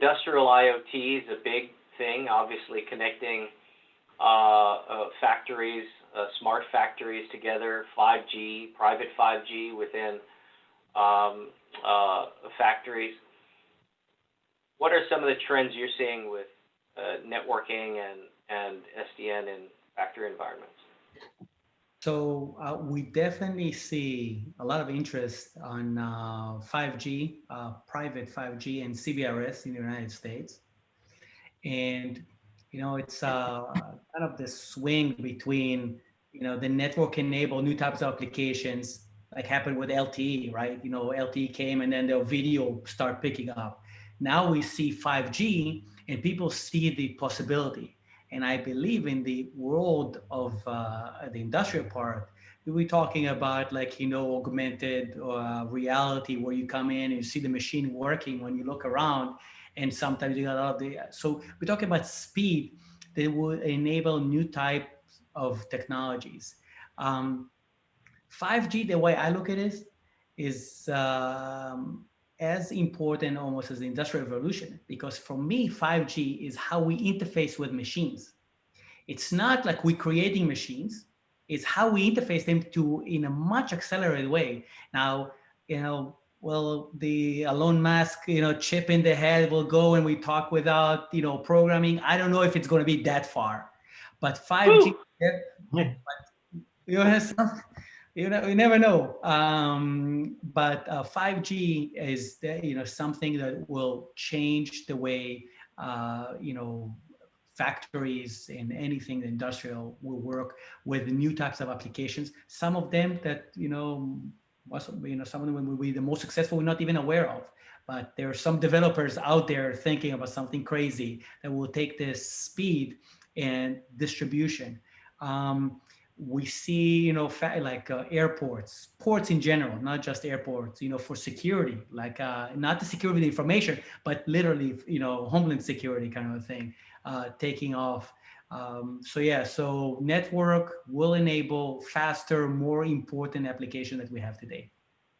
industrial IoT is a big thing, obviously connecting factories, smart factories together, 5G, private 5G within factories. What are some of the trends you're seeing with networking and SDN in factory environments? So we definitely see a lot of interest on 5G, private 5G and CBRS in the United States. And, it's kind of the swing between, the network enable new types of applications like happened with LTE, right? LTE came and then the video start picking up. Now we see 5G and people see the possibility. And I believe in the world of the industrial part, we're talking about like, augmented reality where you come in and you see the machine working when you look around, and sometimes you got a lot of the, so we're talking about speed that will enable new types of technologies. 5G, the way I look at it, is as important almost as the industrial revolution, because for me, 5G is how we interface with machines. It's not like we're creating machines, it's how we interface them to in a much accelerated way. Now, well, the Elon Musk, chip in the head will go and we talk without, programming. I don't know if it's going to be that far, but 5G, Yeah. you know, some, you never know. But 5G is, something that will change the way, factories and anything industrial will work with new types of applications. Some of them that, some of them will be the most successful we're not even aware of. But there are some developers out there thinking about something crazy that will take this speed and distribution. We see, like airports, ports in general, not just airports, for security, like not the security of the information, but literally, homeland security kind of a thing, taking off. So network will enable faster, more important application that we have today.